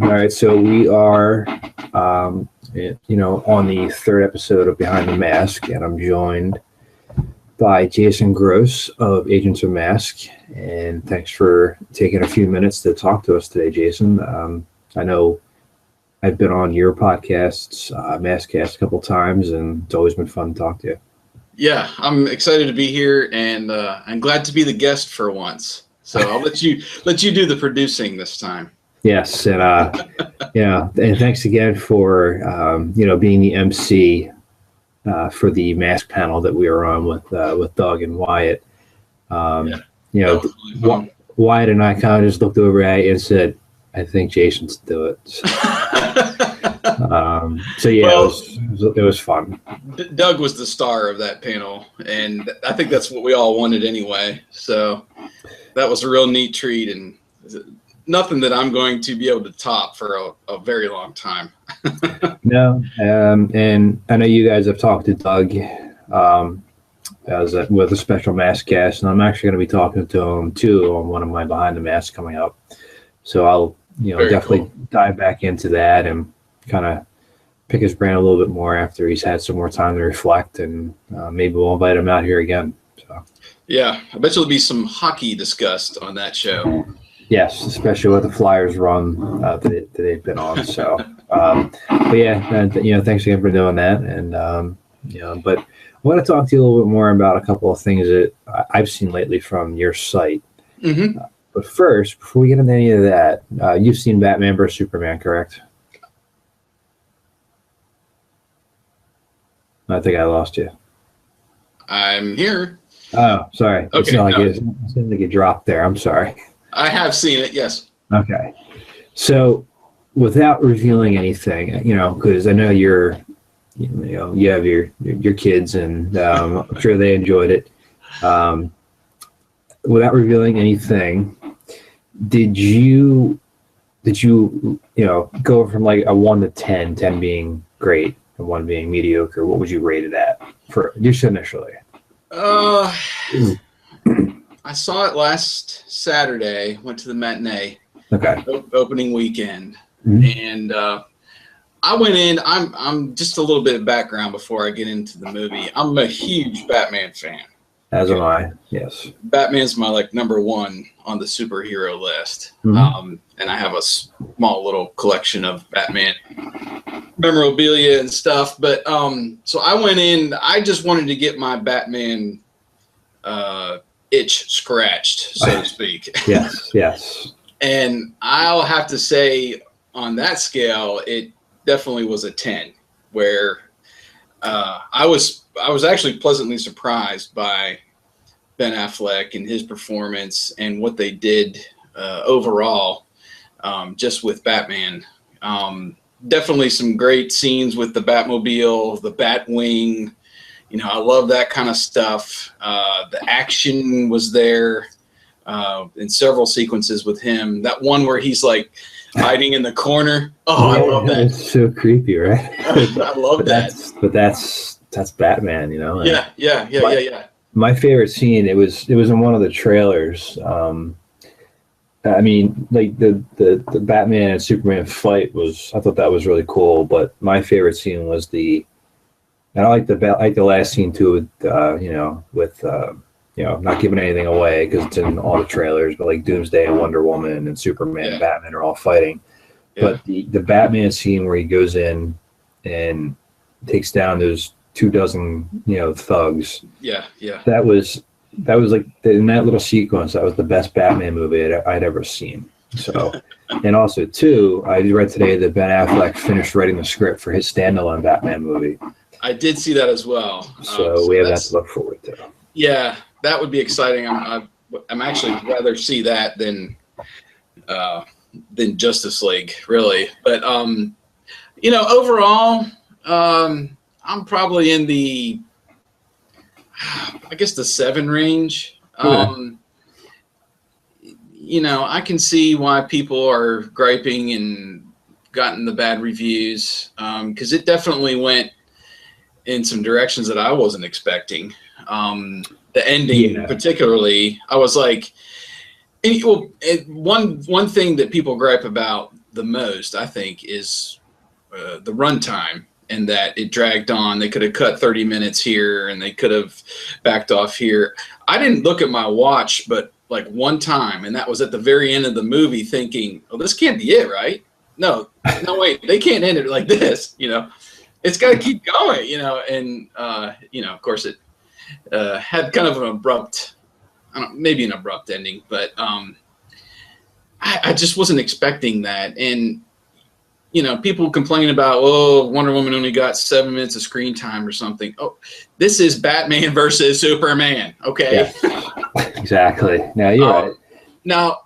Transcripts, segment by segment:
All right, so we are, on the third episode of Behind the Mask, and I'm joined by Jason Gross of Agents of M.A.S.K. And thanks for taking a few minutes to talk to us today, Jason. I know I've been on your podcasts, M.A.S.K, a couple times, and it's always been fun to talk to you. Yeah, I'm excited to be here, and I'm glad to be the guest for once. So I'll let you do the producing this time. Yes, and and thanks again for being the MC for the M.A.S.K panel that we were on with Doug and Wyatt. Really Wyatt and I kind of just looked over at you and said, "I think Jason should do it." It was fun. Doug was the star of that panel, and I think that's what we all wanted anyway. So that was a real neat treat, and nothing that I'm going to be able to top for a very long time. No, and I know you guys have talked to Doug with a special mask cast, and I'm actually going to be talking to him too on one of my Behind the Mask coming up. So I'll definitely dive back into that and kind of pick his brain a little bit more after he's had some more time to reflect, and maybe we'll invite him out here again. So. Yeah, I bet there'll be some hockey discussed on that show. Yes, especially with the Flyers run that they've been on. So, thanks again for doing that. And but I want to talk to you a little bit more about a couple of things that I've seen lately from your site. Mm-hmm. But first, before we get into any of that, you've seen Batman vs Superman, correct? I think I lost you. I'm here. Oh, sorry. Okay, it seemed like you dropped there. I'm sorry. I have seen it, yes. Okay. So without revealing anything, because I know you have your kids, and I'm sure they enjoyed it. Without revealing anything, did you go from like a 1 to 10, 10 being great and 1 being mediocre? What would you rate it at for just initially? I saw it last Saturday, went to the matinee. Okay. Opening weekend. Mm-hmm. And I went in, I'm just a little bit of background before I get into the movie. I'm a huge Batman fan. As am I, yes. Batman's my number one on the superhero list. Mm-hmm. And I have a small little collection of Batman memorabilia and stuff. But so I went in, I just wanted to get my Batman itch scratched, so to speak. Yes. And I'll have to say, on that scale, it definitely was a 10, where I was actually pleasantly surprised by Ben Affleck and his performance and what they did overall, just with Batman. Definitely some great scenes with the Batmobile, the Batwing. I love that kind of stuff. The action was there in several sequences with him. That one where he's like hiding in the corner. Oh, I love that. It's so creepy, right? I love that. That's Batman, Yeah. My favorite scene, it was in one of the trailers. I mean, like the Batman and Superman fight I thought that was really cool. But my favorite scene was and I like the last scene too, with not giving anything away because it's in all the trailers, but like Doomsday and Wonder Woman and Superman and Batman are all fighting. Yeah. But the Batman scene where he goes in and takes down those 24 thugs. Yeah. That was like in that little sequence, that was the best Batman movie I'd ever seen. So, and also too, I read today that Ben Affleck finished writing the script for his standalone Batman movie. I did see that as well. So we have that to look forward to. Yeah, that would be exciting. I'm actually rather see that than Justice League, really. But overall, I'm probably in the 7 range. I can see why people are griping and gotten the bad reviews, because it definitely went in some directions that I wasn't expecting. The ending, particularly, I was like, one thing that people gripe about the most, I think, is the runtime, and that it dragged on. They could have cut 30 minutes here, and they could have backed off here. I didn't look at my watch, but like one time, and that was at the very end of the movie, thinking, "Oh, this can't be it, right? No, no, wait, they can't end it like this. It's got to keep going. And of course, it had kind of an abrupt, maybe an abrupt ending, but I just wasn't expecting that. And people complain about, oh, Wonder Woman only got 7 minutes of screen time or something. Oh, this is Batman versus Superman. Okay. Yeah, exactly. Now you're right. Now,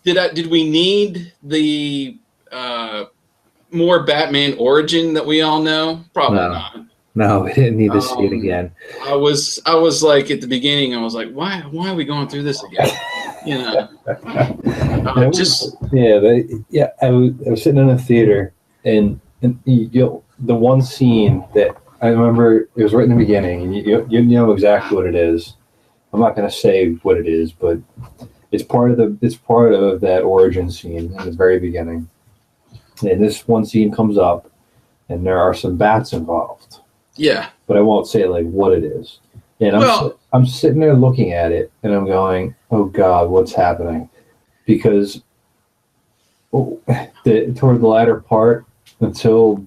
did we need the more Batman origin that we all know? Probably not. No, we didn't need to see it again. I was like at the beginning, I was like, why are we going through this again? I was sitting in a theater, and the one scene that I remember, it was right in the beginning, and you know exactly what it is. I'm not going to say what it is, but it's part of that origin scene in the very beginning. And this one scene comes up, and there are some bats involved. Yeah, but I won't say like what it is. And I'm sitting there looking at it, and I'm going, "Oh God, what's happening?" Because toward the latter part, until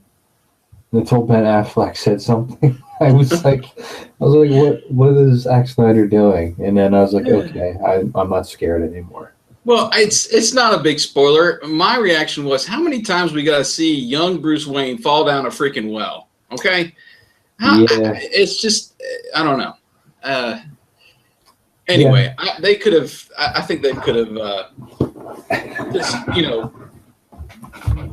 Ben Affleck said something, I was like, "What is Zack Snyder doing?" And then I was like, "Okay, I'm not scared anymore." Well, it's not a big spoiler. My reaction was, how many times we got to see young Bruce Wayne fall down a freaking well? Okay. It's just, I don't know. Anyway, I think they could have just,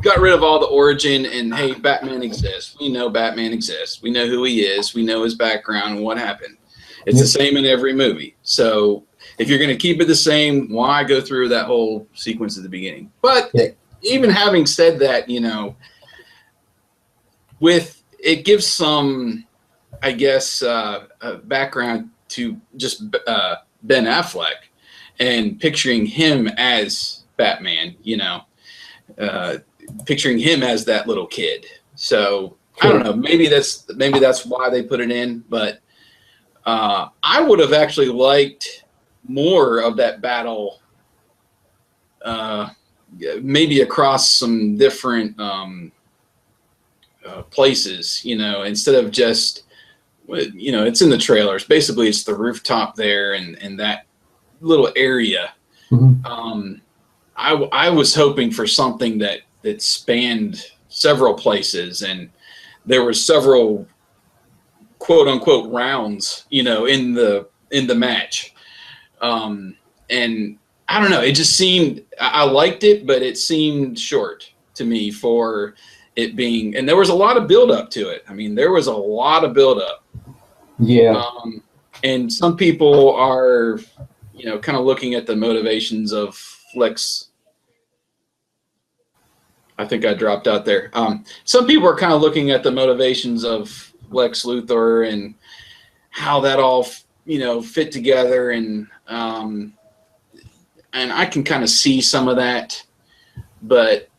got rid of all the origin and, hey, Batman exists. We know Batman exists. We know who he is. We know his background and what happened. It's the same in every movie. So if you're going to keep it the same, why go through that whole sequence at the beginning? But even having said that, it gives some, I guess, background to just Ben Affleck and picturing him as Batman, picturing him as that little kid. So I don't know, maybe that's why they put it in, but I would have actually liked more of that battle, maybe across some different places, instead of just, it's in the trailers. Basically, it's the rooftop there and that little area. Mm-hmm. I was hoping for something that spanned several places, and there were several quote unquote rounds, in the match. And I don't know, it just seemed, I liked it, but it seemed short to me for it being, and there was a lot of build up to it. I mean, there was a lot of build up. Yeah. And some people are, kind of looking at the motivations of Lex. I think I dropped out there. Some people are kind of looking at the motivations of Lex Luthor and how that all, fit together. And I can kind of see some of that, but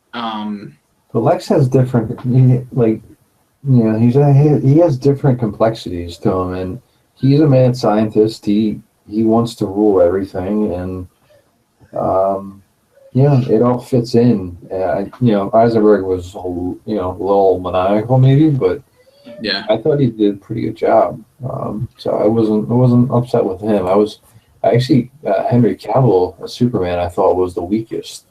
Lex has different, he has different complexities to him, and he's a mad scientist. He wants to rule everything, and it all fits in. Eisenberg was a little maniacal maybe, but I thought he did a pretty good job. So I wasn't upset with him. Henry Cavill as Superman, I thought was the weakest.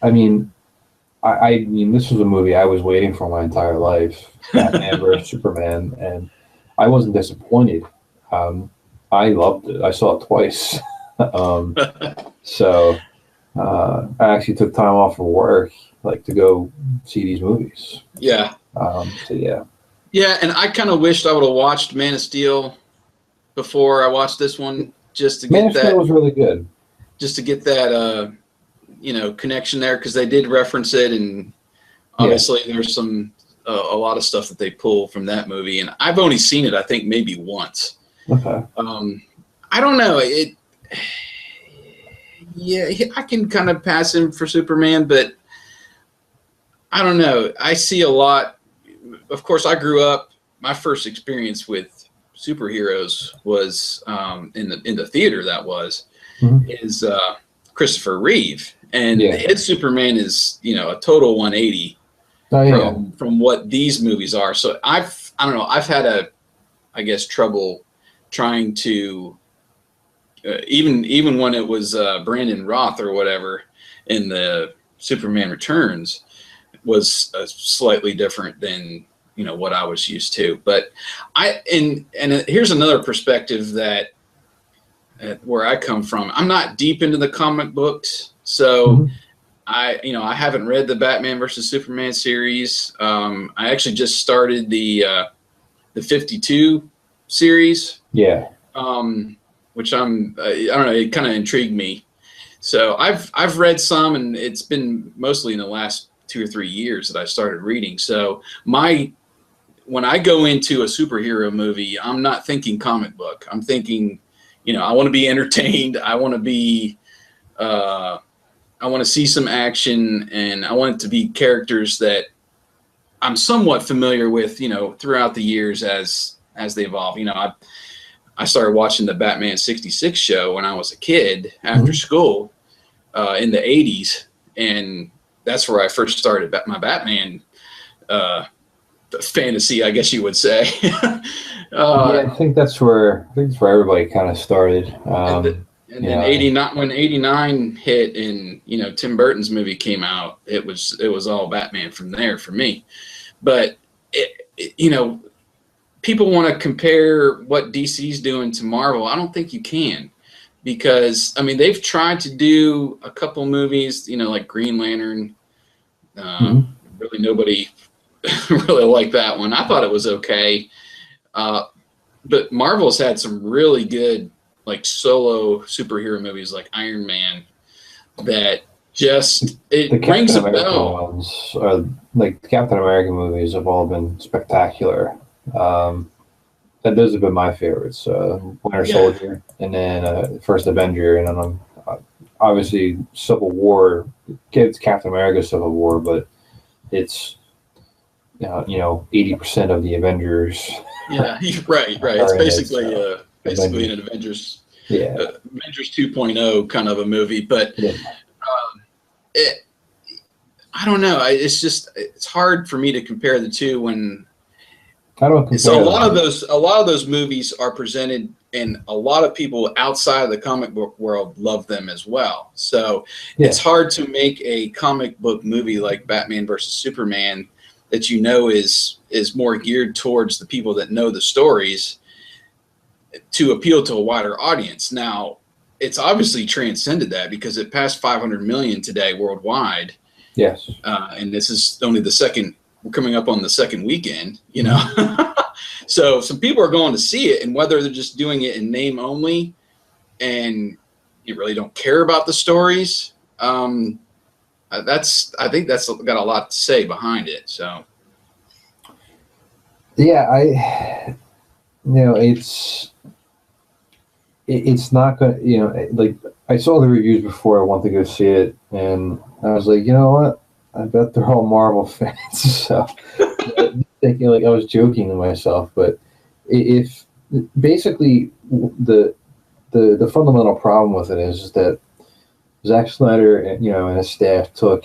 I mean, this was a movie I was waiting for my entire life, Batman vs Superman, and I wasn't disappointed. I loved it. I saw it twice. So I actually took time off of work, to go see these movies. Yeah. Yeah, and I kind of wished I would have watched Man of Steel before I watched this one, just to get Man of Steel was really good. Just to get that, connection there, because they did reference it, and obviously there's some a lot of stuff that they pull from that movie, and I've only seen it, I think, maybe once. Okay. I don't know. Yeah, I can kind of pass him for Superman, but I don't know. I see a lot. Of course, I grew up. My first experience with superheroes was in the theater. That was Mhm. is Christopher Reeve, and Yeah. his Superman is a total 180 Oh yeah. from what these movies are. So I don't know. I've had I guess trouble trying to even when it was Brandon Roth or whatever in the Superman Returns was slightly different than what I was used to. But here's another perspective that where I come from. I'm not deep into the comic books, so Mhm. I haven't read the Batman versus Superman series. I actually just started the 52 series, Yeah. um, which I don't know, it kind of intrigued me. So I've read some, and it's been mostly in the last 2 or 3 years that I started reading. So when I go into a superhero movie, I'm not thinking comic book. I'm thinking, I want to be entertained. Uh, I want to see some action, and I want it to be characters that I'm somewhat familiar with, throughout the years as they evolve. I started watching the Batman '66 show when I was a kid after Mhm. school in the '80s, and that's where I first started my Batman uh, fantasy, I guess you would say. Yeah, uh, I think that's where everybody kind of started. and and then Yeah. '89 when '89 hit, and Tim Burton's movie came out, it was all Batman from there for me. But people want to compare what DC's doing to Marvel. I don't think you can, because I mean they've tried to do a couple movies, like Green Lantern. Uh, Mhm. Really, nobody really liked that one. I thought it was okay, uh, but Marvel's had some really good like solo superhero movies, like Iron Man, that just The it rings Captain a America bell. ones are like the Captain America movies have all been spectacular. Um, and those have been my favorites. Winter Yeah, Soldier, and then First Avenger, and then obviously Civil War. It's Captain America Civil War, but it's 80% of the Avengers yeah, right. It's are in it. basically So basically Avengers, an yeah, Avengers 2.0 kind of a movie, but yeah. it, I don't know. It's hard for me to compare the two when I don't so compare them. a lot of those movies are presented, and a lot of people outside of the comic book world love them as well. So it's Yeah, hard to make a comic book movie like Batman versus Superman that is more geared towards the people that know the stories to appeal to a wider audience. Now, it's obviously transcended that because it passed 500 million today worldwide, yes. and this is only the second. We're coming up on the second weekend, Mhm. So some people are going to see it, and whether they're just doing it in name only and you really don't care about the stories, I think that's got a lot to say behind it. So Yeah, it's not gonna, like I saw the reviews before I went to go see it, and I was like, you know what? I bet they're all Marvel fans. So thinking like I was joking to myself, but if basically the fundamental problem with it is that Zack Snyder, and his staff took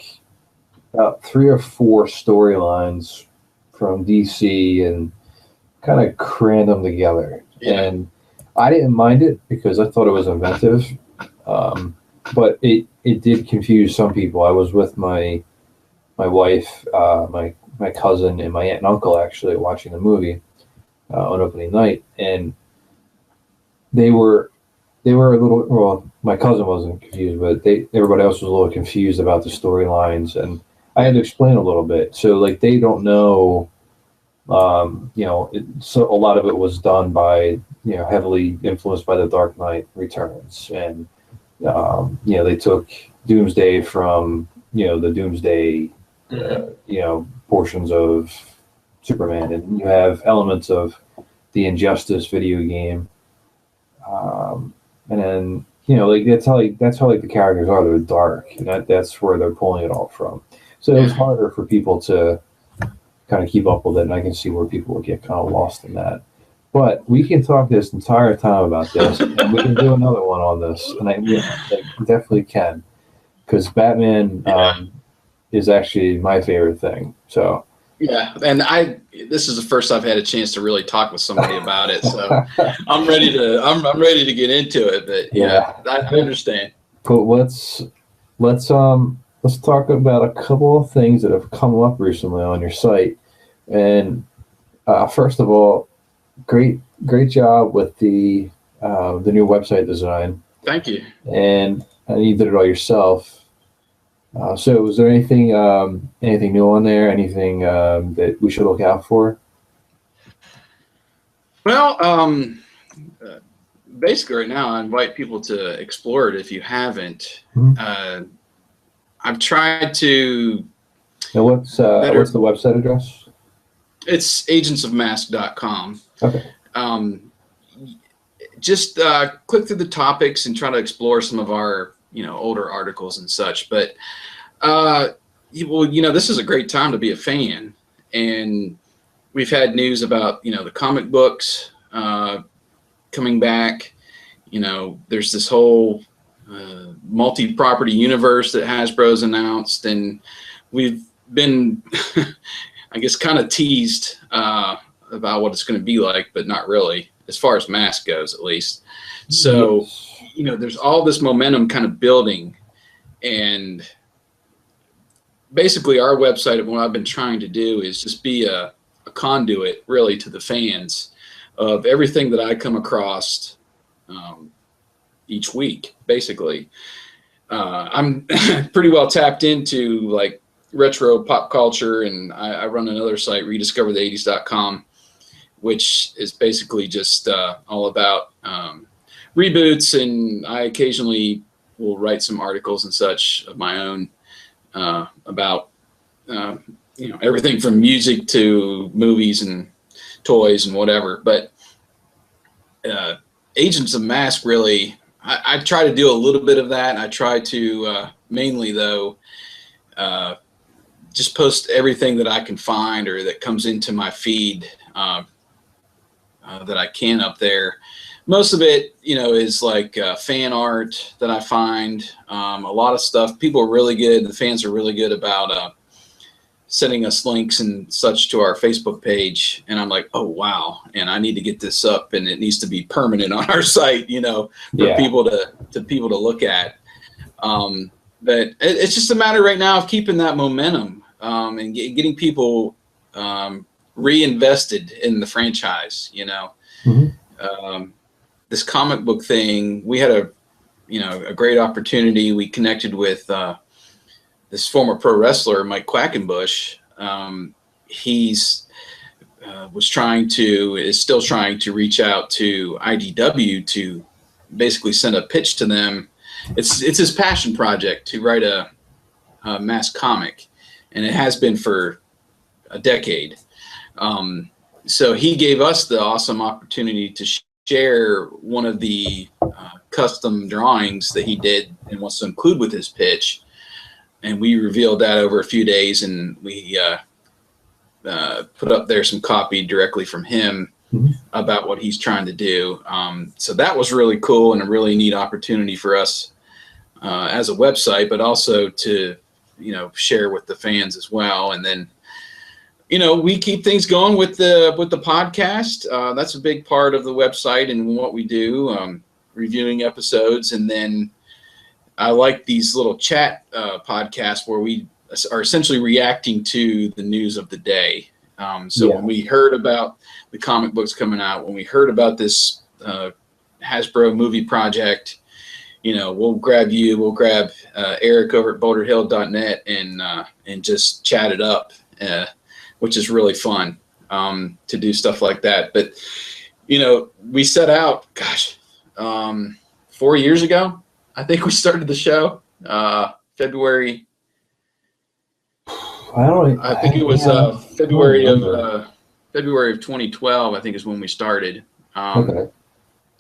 about 3 or 4 storylines from DC and kind of crammed them together. yeah, And I didn't mind it because I thought it was inventive, um, but it did confuse some people. I was with my wife, my cousin, and my aunt and uncle actually watching the movie on opening night, and they were they were a little, well, my cousin wasn't confused, but everybody else was a little confused about the storylines, and I had yeah, to explain a little bit. So like they don't know, so a lot of it was done by, heavily influenced by the Dark Knight Returns, and they took Doomsday from, the Doomsday, hmm portions of Superman, and you have elements of the Injustice video game, and then like that's how like the characters are. They're dark, and that's where they're pulling it all from. So it was Yeah. harder for people to kind of keep up with it, and I can see where people would get kind of lost in that. But we can talk this entire time about this, and we can do another one on this, and like, definitely can, because Batman Yeah. is actually my favorite thing. So Yeah, and this is the first I've had a chance to really talk with somebody about it, so I'm ready to get into it. But yeah, yeah, I understand. but let's talk about a couple of things that have come up recently on your site. And first of all, great job with the new website design. Thank you. And you did it all yourself. So was there anything new on there? Anything that we should look out for? Well, uh, basically, right now, I invite people to explore it if you haven't. Mhm. I've tried to Now what's better. the website address? It's agentsofmask.com. Okay. Um, just click through the topics and try to explore some of our older articles and such. But this is a great time to be a fan, and we've had news about the comic books coming back. There's this whole multi-property universe that Hasbro's announced, and we've been I guess kind of teased about what it's going to be like, but not really, as far as M.A.S.K goes, at least. So Yes. there's all this momentum kind of building, and basically our website, what I've been trying to do is just be a conduit really to the fans of everything that I come across each week. Basically, I'm pretty well tapped into like retro pop culture, and I run another site, rediscoverthe80s.com, which is basically just all about reboots, and I occasionally will write some articles and such of my own about everything from music to movies and toys and whatever. But Agents of M.A.S.K really, I try to do a little bit of that. I try to mainly though just post everything that I can find or that comes into my feed that I can up there. Most of it, is like fan art that I find. A lot of stuff. People are really good. The fans are really good about sending us links and such to our Facebook page. And I'm like, oh wow, and I need to get this up, and it needs to be permanent on our site, for Yeah. people to look at. But it's just a matter right now of keeping that momentum and getting people reinvested in the franchise. Mhm. This comic book thing, we had a great opportunity. We connected with this former pro wrestler, Mike Quackenbush. He's is still trying to reach out to IDW to basically send a pitch to them. It's his passion project to write a M.A.S.K comic, and it has been for a decade. So he gave us the awesome opportunity to share one of the custom drawings that he did and wants to include with his pitch. And we revealed that over a few days, and we put up there some copy directly from him about what he's trying to do. So that was really cool and a really neat opportunity for us as a website, but also to share with the fans as well. And then we keep things going with the podcast. That's a big part of the website and what we do, reviewing episodes. And then I like these little chat podcasts where we are essentially reacting to the news of the day. When we heard about the comic books coming out, when we heard about this Hasbro movie project, we'll grab Eric over at boulderhill.net and just chat it up, which is really fun to do stuff like that. But, we set out, 4 years ago, I think we started the show, February. I think it was February of 2012. I think is when we started. Okay.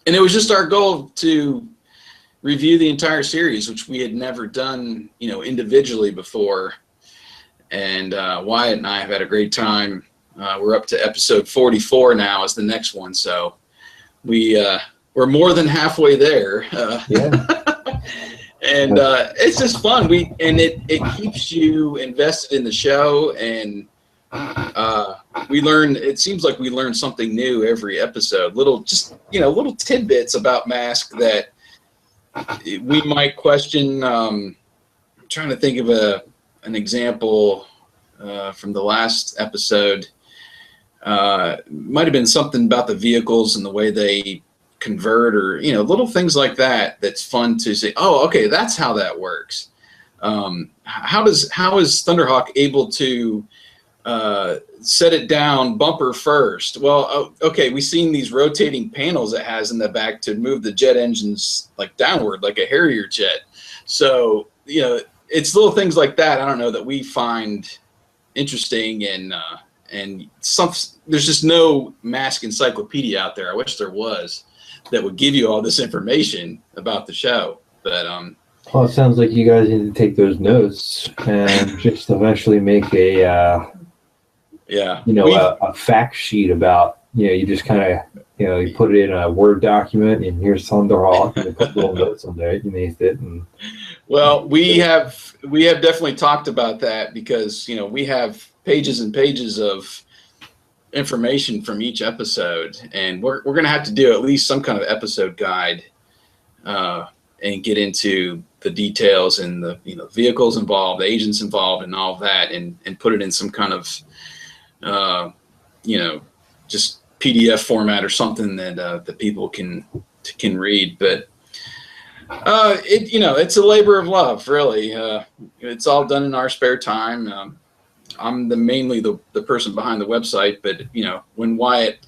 And it was just our goal to, review the entire series, which we had never done, individually before. And Wyatt and I have had a great time. We're up to episode 44 now is the next one. So we're more than halfway there. Yeah. And it's just fun. It keeps you invested in the show, and it seems like we learn something new every episode. Little tidbits about M.A.S.K that we might question. I'm trying to think of an example from the last episode. Might have been something about the vehicles and the way they convert, or little things like that. That's fun to say. Oh, okay, that's how that works. How is Thunderhawk able to set it down bumper first? Well, okay, we've seen these rotating panels it has in the back to move the jet engines like downward, like a Harrier jet. So it's little things like that. I don't know, that we find interesting, and there's just no M.A.S.K encyclopedia out there. I wish there was, that would give you all this information about the show. But well, it sounds like you guys need to take those notes and just eventually make a fact sheet about, you just kind of, you put it in a Word document, and here's Thunderhawk, and you put little notes on there underneath it. And well, we have definitely talked about that, because we have pages and pages of information from each episode, and we're going to have to do at least some kind of episode guide and get into the details and the vehicles involved, the agents involved, and all of that, and put it in some kind of just PDF format or something that people can read. But it's a labor of love, really. It's all done in our spare time. I'm mainly the person behind the website, but when Wyatt,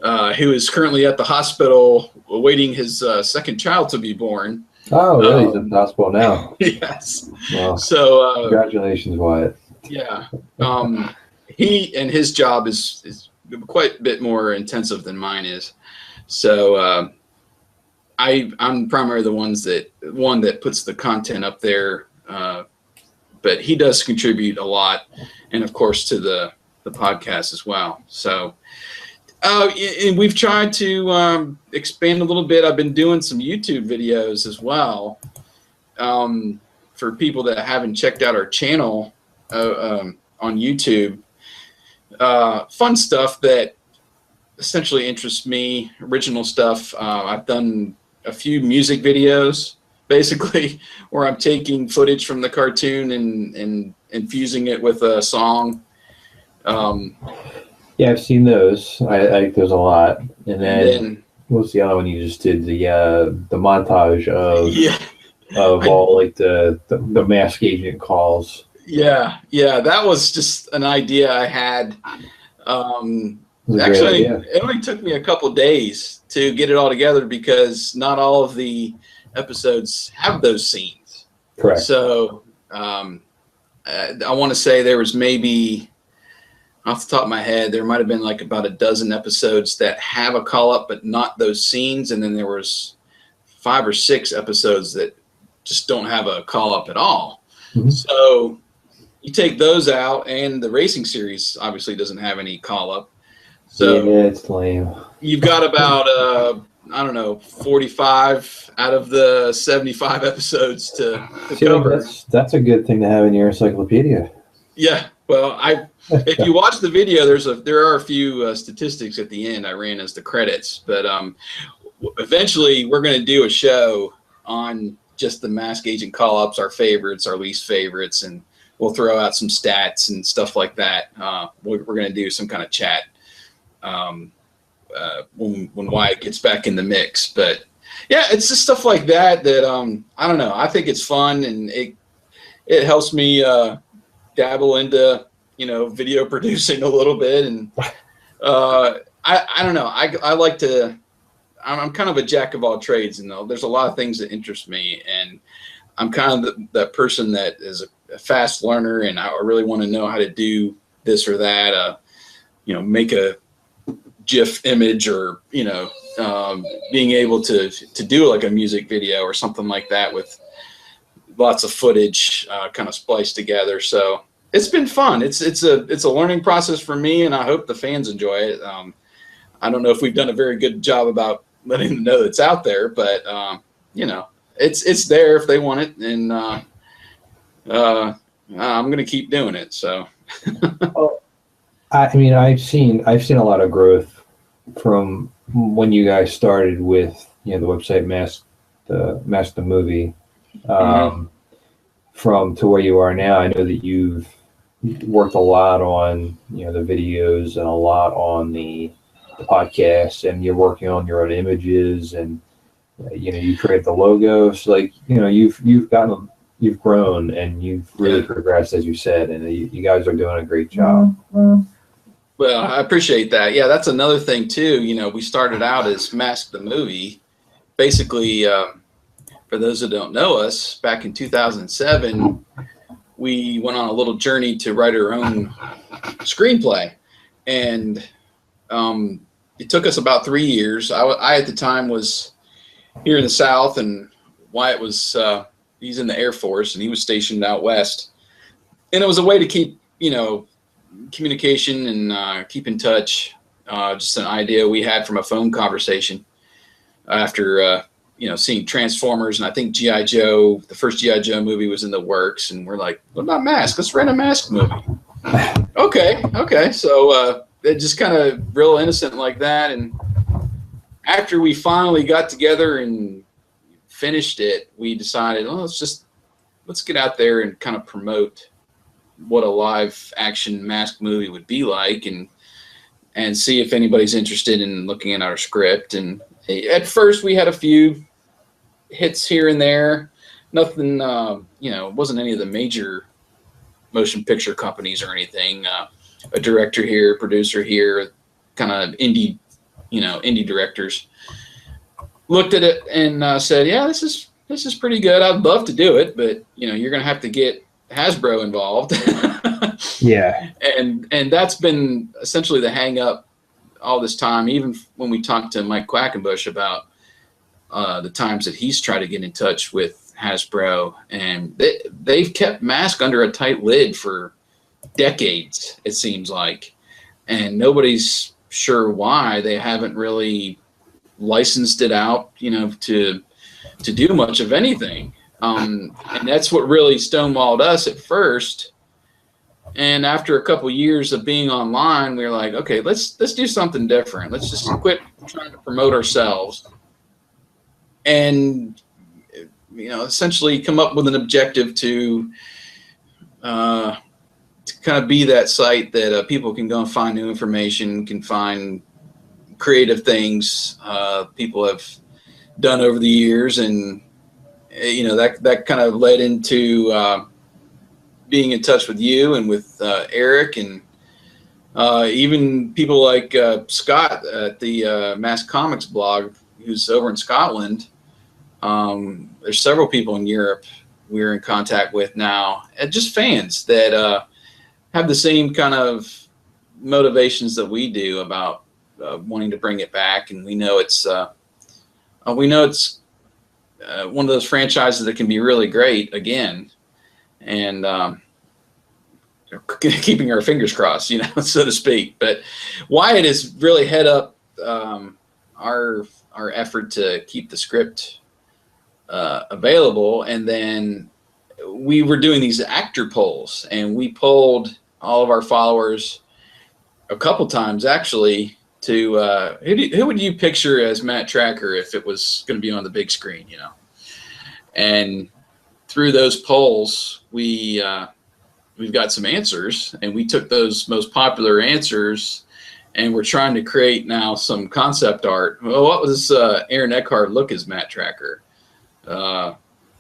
who is currently at the hospital awaiting his second child to be born. Oh, really? He's at the hospital now. Yes. Wow. So congratulations, Wyatt. Yeah. His job is quite a bit more intensive than mine is. So I'm primarily the one that puts the content up there. But he does contribute a lot, and of course to the podcast as well. So, and we've tried to expand a little bit. I've been doing some YouTube videos as well, for people that haven't checked out our channel on YouTube. Fun stuff that essentially interests me, original stuff. I've done a few music videos, basically, where I'm taking footage from the cartoon and infusing it with a song. Yeah, I've seen those. I like those a lot. And then what's the other one you just did? The montage of all like the M.A.S.K agent calls. Yeah, that was just an idea I had. Actually, it only took me a couple days to get it all together, because not all of the episodes have those scenes. Correct. So I want to say there was maybe, off the top of my head, there might have been like about a dozen episodes that have a call up, but not those scenes. And then there was 5 or 6 episodes that just don't have a call up at all. Mm-hmm. So you take those out, and the racing series obviously doesn't have any call up. So yeah, it's lame. You've got about 45 out of the 75 episodes to cover. That's a good thing to have in your encyclopedia. Yeah, well, if you watch the video, there are a few statistics at the end I ran as the credits, but eventually we're going to do a show on just the M.A.S.K agent call-ups, our favorites, our least favorites, and we'll throw out some stats and stuff like that. We're going to do some kind of chat when Wyatt gets back in the mix. But yeah, it's just stuff like that I don't know. I think it's fun, and it helps me dabble into video producing a little bit, and I don't know. I like to. I'm kind of a jack of all trades, and there's a lot of things that interest me, and I'm kind of that person that is a fast learner, and I really want to know how to do this or that. Make a GIF image, or being able to do like a music video or something like that with lots of footage kind of spliced together. So it's been fun. It's a learning process for me, and I hope the fans enjoy it. I don't know if we've done a very good job about letting them know it's out there, but it's there if they want it, and I'm going to keep doing it. So. Well, I mean, I've seen a lot of growth from when you guys started with the website M.A.S.K, the movie, from to where you are now. I know that you've worked a lot on the videos and a lot on the podcast, and you're working on your own images, and you create the logos. Like you've grown, and you've really progressed, as you said, and you guys are doing a great job. Well, I appreciate that. Yeah, that's another thing too. We started out as M.A.S.K the movie. Basically, for those who don't know us, back in 2007, we went on a little journey to write our own screenplay, and it took us about 3 years. I at the time was here in the South, and Wyatt was he's in the Air Force, and he was stationed out west. And it was a way to keep communication and keep in touch. Just an idea we had from a phone conversation after seeing Transformers, and I think G.I. Joe, the first G.I. Joe movie, was in the works, and we're like, what about M.A.S.K? Let's write a M.A.S.K movie. Okay. So it just kind of real innocent like that. And after we finally got together and finished it, we decided, let's get out there and kind of promote what a live action M.A.S.K movie would be like, and see if anybody's interested in looking at our script. And at first we had a few hits here and there, nothing, it wasn't any of the major motion picture companies or anything. A director here, producer here, kind of indie directors looked at it and said, yeah, this is pretty good. I'd love to do it, but you're going to have to get Hasbro involved. Yeah. And that's been essentially the hang up all this time, even when we talked to Mike Quackenbush about the times that he's tried to get in touch with Hasbro, and they've kept M.A.S.K under a tight lid for decades, it seems like, and nobody's sure why. They haven't really licensed it out, to do much of anything. And that's what really stonewalled us at first. And after a couple years of being online, we were like, okay, let's do something different. Let's just quit trying to promote ourselves, and essentially come up with an objective to kind of be that site that people can go and find new information, can find creative things people have done over the years. And that kind of led into being in touch with you and with Eric, and even people like Scott at the M.A.S.K Comics blog, who's over in Scotland. There's several people in Europe we're in contact with now, and just fans that have the same kind of motivations that we do about wanting to bring it back. And we know it's one of those franchises that can be really great again, and keeping our fingers crossed, so to speak. But Wyatt has really head up our effort to keep the script available. And then we were doing these actor polls, and we polled all of our followers a couple times actually to who would you picture as Matt-Trakker if it was going to be on the big screen, and through those polls we've got some answers, and we took those most popular answers, and we're trying to create now some concept art. Well, what was Aaron Eckhart look as Matt-Trakker?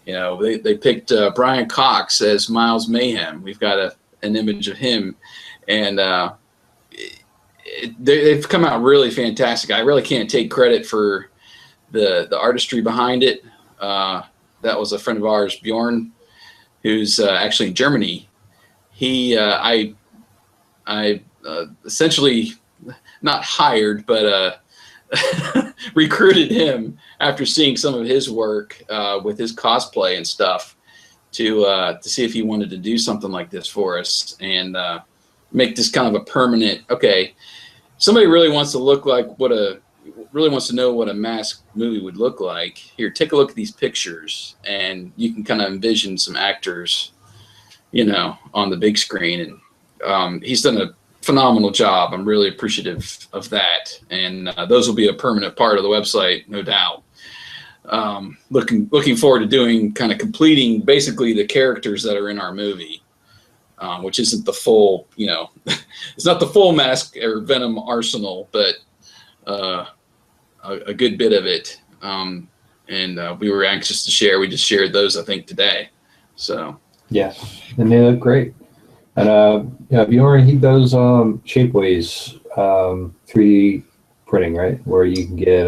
They picked Brian Cox as Miles Mayhem. We've got an image of him, and they've come out really fantastic. I really can't take credit for the artistry behind it. That was a friend of ours, Bjorn, who's actually in Germany. I essentially not hired, but recruited him after seeing some of his work with his cosplay and stuff to see if he wanted to do something like this for us and make this kind of a permanent. Okay, somebody really wants to look like really wants to know what a Mask movie would look like. Here, take a look at these pictures, and you can kind of envision some actors, on the big screen. And he's done a phenomenal job. I'm really appreciative of that, and those will be a permanent part of the website, no doubt. Looking forward to completing basically the characters that are in our movie, which isn't the full, it's not the full Mask or Venom arsenal, but a good bit of it. And we were anxious to share. We just shared those, I think, today. So yes, and they look great. And Bjorn, he does Shapeways 3D printing, right? Where you can get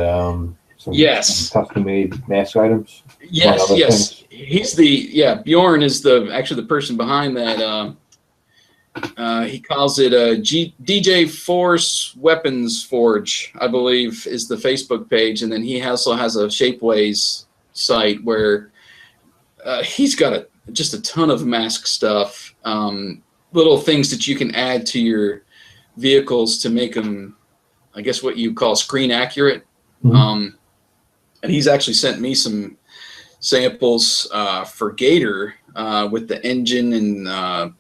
some custom-made mask items. Yes. He's Bjorn is actually the person behind that. He calls it DJ Force Weapons Forge, I believe, is the Facebook page, and then he also has a Shapeways site where he's got just a ton of mask stuff, little things that you can add to your vehicles to make them, I guess, what you call screen accurate. Mm-hmm. And he's actually sent me some samples for Gator with the engine and I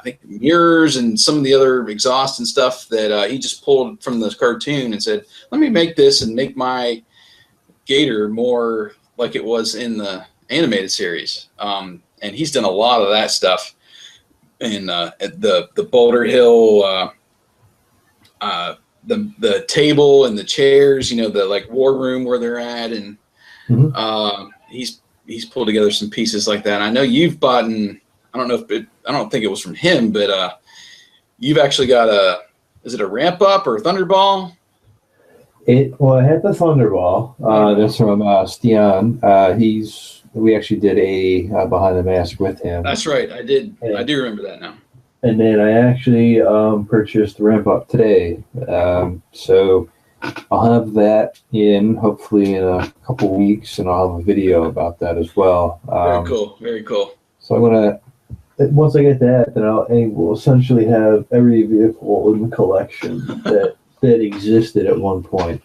think mirrors and some of the other exhaust and stuff that he just pulled from the cartoon and said, let me make this and make my Gator more like it was in the animated series. And he's done a lot of that stuff. And at the Boulder Hill, the table and the chairs, the like war room where they're at, and mm-hmm. He's pulled together some pieces like that. I know you've bought, I don't think it was from him, but you've actually got is it a ramp up or a Thunderball? I had the Thunderball. That's from Stian. We actually did a Behind the Mask with him. That's right. I did. I do remember that now. And then I actually purchased the ramp up today. So I'll have that hopefully in a couple weeks, and I'll have a video about that as well. Very cool. Very cool. So I'm going to, once I get that, then I will essentially have every vehicle in the collection that existed at one point.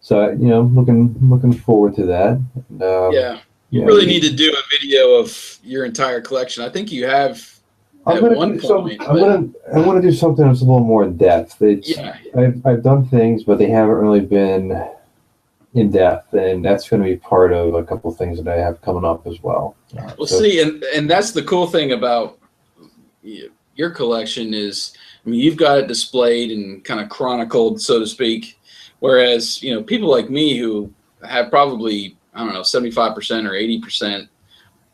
So looking forward to that. And, you really need to do a video of your entire collection. I think you have. I want to do something that's a little more in depth. I've done things, but they haven't really been in depth, and that's going to be part of a couple of things that I have coming up as well. See, and that's the cool thing about your collection is, you've got it displayed and kind of chronicled, so to speak. Whereas, people like me who have probably, 75% or 80%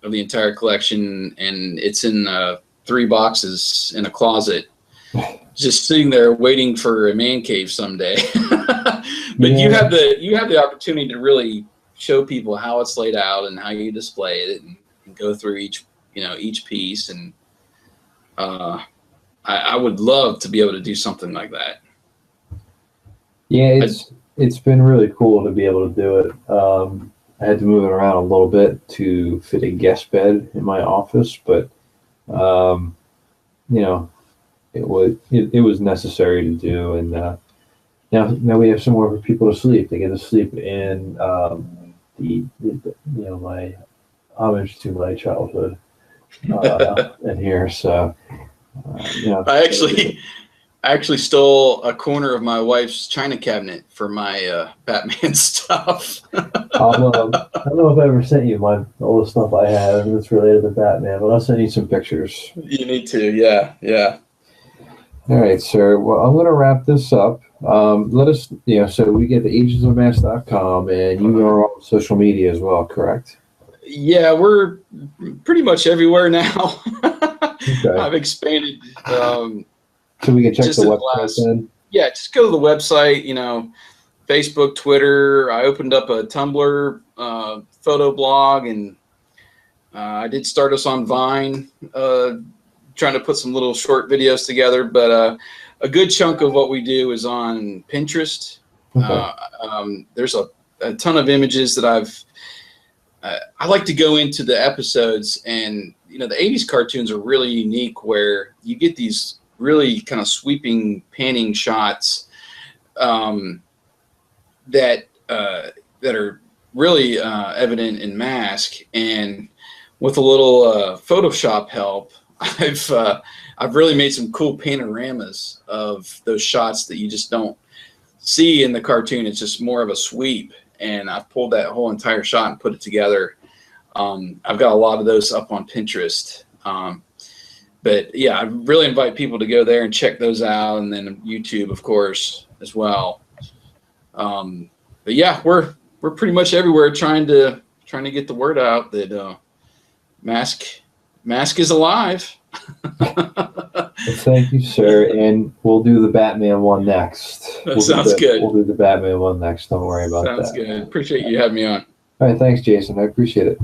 of the entire collection, and it's in 3 boxes in a closet, just sitting there waiting for a man cave someday. But you have the opportunity to really show people how it's laid out and how you display it, and go through each piece. And I would love to be able to do something like that. Yeah, it's been really cool to be able to do it. I had to move it around a little bit to fit a guest bed in my office, but it was necessary to do. And now we have somewhere for people to sleep. They get to sleep in my homage to my childhood in here. So I actually stole a corner of my wife's china cabinet for my Batman stuff. I don't know if I ever sent you all the stuff I have that's related to Batman, but I'll send you some pictures. You need to, yeah. All right, sir. Well, I'm going to wrap this up. Let us, so we get the agentsofmask.com, and you are on social media as well, correct? Yeah, we're pretty much everywhere now. Okay. I've expanded. So we can check the website then? Yeah, just go to the website, Facebook, Twitter. I opened up a Tumblr photo blog, and I did start us on Vine, trying to put some little short videos together. But a good chunk of what we do is on Pinterest. Okay. There's a ton of images that I like to go into the episodes, and the 80s cartoons are really unique where you get these really kind of sweeping panning shots that are really evident in M.A.S.K, and with a little Photoshop help, I've really made some cool panoramas of those shots that you just don't see in the cartoon. It's just more of a sweep, and I've pulled that whole entire shot and put it together. I've got a lot of those up on Pinterest. But yeah, I really invite people to go there and check those out, and then YouTube, of course, as well. But yeah, we're pretty much everywhere trying to get the word out that M.A.S.K is alive. Well, thank you, sir. And we'll do the Batman one next. Sounds good. We'll do the Batman one next. Don't worry about that. Sounds good. Appreciate you having me on. All right. Thanks, Jason. I appreciate it.